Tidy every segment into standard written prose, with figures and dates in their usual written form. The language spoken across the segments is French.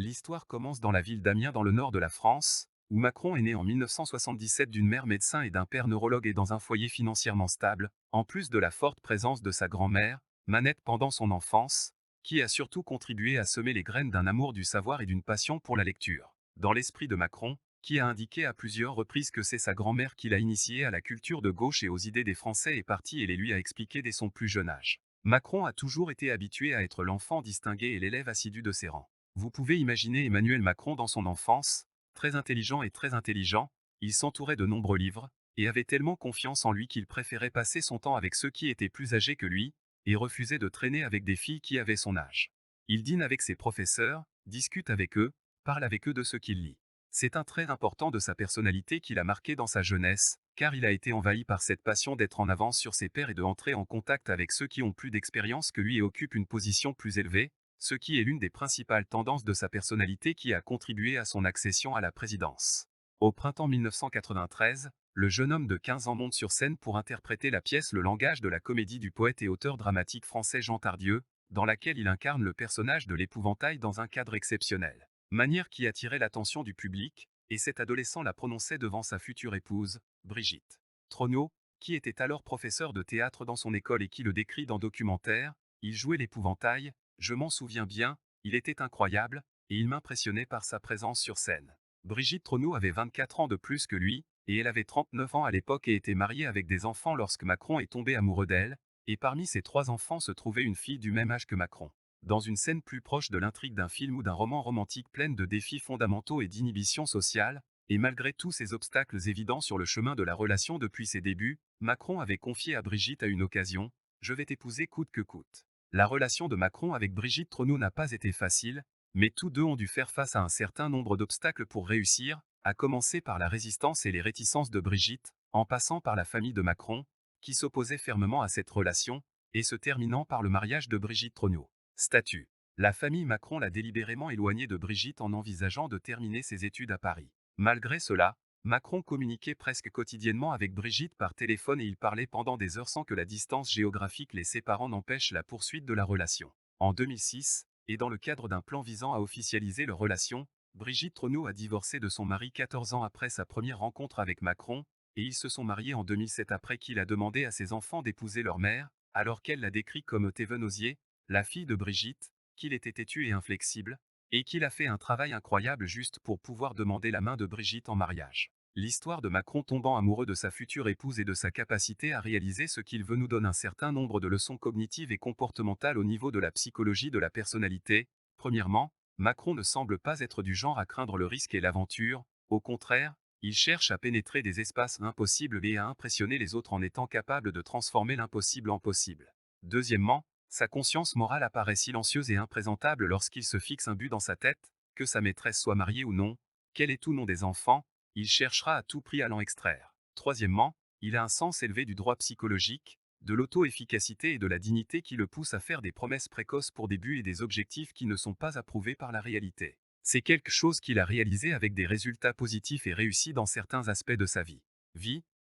L'histoire commence dans la ville d'Amiens dans le nord de la France, où Macron est né en 1977 d'une mère médecin et d'un père neurologue et dans un foyer financièrement stable, en plus de la forte présence de sa grand-mère, Manette pendant son enfance, qui a surtout contribué à semer les graines d'un amour du savoir et d'une passion pour la lecture. Dans l'esprit de Macron, qui a indiqué à plusieurs reprises que c'est sa grand-mère qui l'a initié à la culture de gauche et aux idées des Français est parti et les lui a expliqué dès son plus jeune âge. Macron a toujours été habitué à être l'enfant distingué et l'élève assidu de ses rangs. Vous pouvez imaginer Emmanuel Macron dans son enfance, très intelligent et très intelligent, il s'entourait de nombreux livres, et avait tellement confiance en lui qu'il préférait passer son temps avec ceux qui étaient plus âgés que lui, et refusait de traîner avec des filles qui avaient son âge. Il dîne avec ses professeurs, discute avec eux, parle avec eux de ce qu'il lit. C'est un trait important de sa personnalité qu'il a marqué dans sa jeunesse, car il a été envahi par cette passion d'être en avance sur ses pairs et de entrer en contact avec ceux qui ont plus d'expérience que lui et occupent une position plus élevée, ce qui est l'une des principales tendances de sa personnalité qui a contribué à son accession à la présidence. Au printemps 1993, le jeune homme de 15 ans monte sur scène pour interpréter la pièce Le langage de la comédie du poète et auteur dramatique français Jean Tardieu, dans laquelle il incarne le personnage de l'épouvantail dans un cadre exceptionnel. Manière qui attirait l'attention du public, et cet adolescent la prononçait devant sa future épouse, Brigitte Trognaux, qui était alors professeur de théâtre dans son école et qui le décrit dans Documentaire. Il jouait l'épouvantail, je m'en souviens bien, il était incroyable, et il m'impressionnait par sa présence sur scène. Brigitte Trognaux avait 24 ans de plus que lui, et elle avait 39 ans à l'époque et était mariée avec des enfants lorsque Macron est tombé amoureux d'elle, et parmi ses 3 enfants se trouvait une fille du même âge que Macron. Dans une scène plus proche de l'intrigue d'un film ou d'un roman romantique pleine de défis fondamentaux et d'inhibition sociale, et malgré tous ces obstacles évidents sur le chemin de la relation depuis ses débuts, Macron avait confié à Brigitte à une occasion « Je vais t'épouser coûte que coûte ». La relation de Macron avec Brigitte Trognaux n'a pas été facile, mais tous deux ont dû faire face à un certain nombre d'obstacles pour réussir, à commencer par la résistance et les réticences de Brigitte, en passant par la famille de Macron, qui s'opposait fermement à cette relation, et se terminant par le mariage de Brigitte Trognaux. Statut. La famille Macron l'a délibérément éloignée de Brigitte en envisageant de terminer ses études à Paris. Malgré cela, Macron communiquait presque quotidiennement avec Brigitte par téléphone et ils parlaient pendant des heures sans que la distance géographique les séparant n'empêche la poursuite de la relation. En 2006, et dans le cadre d'un plan visant à officialiser leur relation, Brigitte Trognaux a divorcé de son mari 14 ans après sa première rencontre avec Macron, et ils se sont mariés en 2007 après qu'il a demandé à ses enfants d'épouser leur mère, alors qu'elle l'a décrit comme Thévenosier, la fille de Brigitte, qu'il était têtu et inflexible, et qu'il a fait un travail incroyable juste pour pouvoir demander la main de Brigitte en mariage. L'histoire de Macron tombant amoureux de sa future épouse et de sa capacité à réaliser ce qu'il veut nous donne un certain nombre de leçons cognitives et comportementales au niveau de la psychologie de la personnalité. Premièrement, Macron ne semble pas être du genre à craindre le risque et l'aventure, au contraire, il cherche à pénétrer des espaces impossibles et à impressionner les autres en étant capable de transformer l'impossible en possible. Deuxièmement, sa conscience morale apparaît silencieuse et imprésentable lorsqu'il se fixe un but dans sa tête, que sa maîtresse soit mariée ou non, qu'elle ait ou non des enfants, il cherchera à tout prix à l'en extraire. Troisièmement, il a un sens élevé du droit psychologique, de l'auto-efficacité et de la dignité qui le pousse à faire des promesses précoces pour des buts et des objectifs qui ne sont pas approuvés par la réalité. C'est quelque chose qu'il a réalisé avec des résultats positifs et réussis dans certains aspects de sa vie.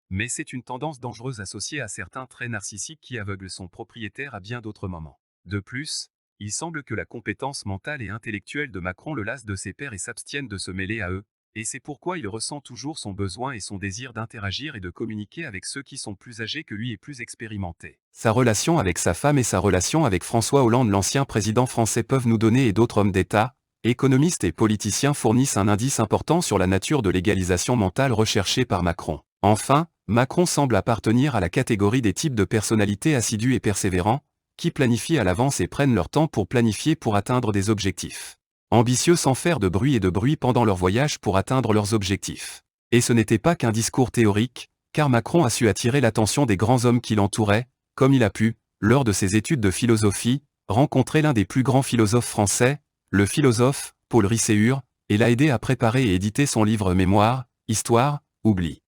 Mais c'est une tendance dangereuse associée à certains traits narcissiques qui aveuglent son propriétaire à bien d'autres moments. De plus, il semble que la compétence mentale et intellectuelle de Macron le lasse de ses pairs et s'abstienne de se mêler à eux, et c'est pourquoi il ressent toujours son besoin et son désir d'interagir et de communiquer avec ceux qui sont plus âgés que lui et plus expérimentés. Sa relation avec sa femme et sa relation avec François Hollande, l'ancien président français, peuvent nous donner et d'autres hommes d'État, économistes et politiciens fournissent un indice important sur la nature de l'égalisation mentale recherchée par Macron. Enfin, Macron semble appartenir à la catégorie des types de personnalités assidus et persévérants, qui planifient à l'avance et prennent leur temps pour planifier pour atteindre des objectifs. Ambitieux sans faire de bruit pendant leur voyage pour atteindre leurs objectifs. Et ce n'était pas qu'un discours théorique, car Macron a su attirer l'attention des grands hommes qui l'entouraient, comme il a pu, lors de ses études de philosophie, rencontrer l'un des plus grands philosophes français, le philosophe Paul Ricoeur, et l'a aidé à préparer et éditer son livre Mémoire, Histoire, Oubli.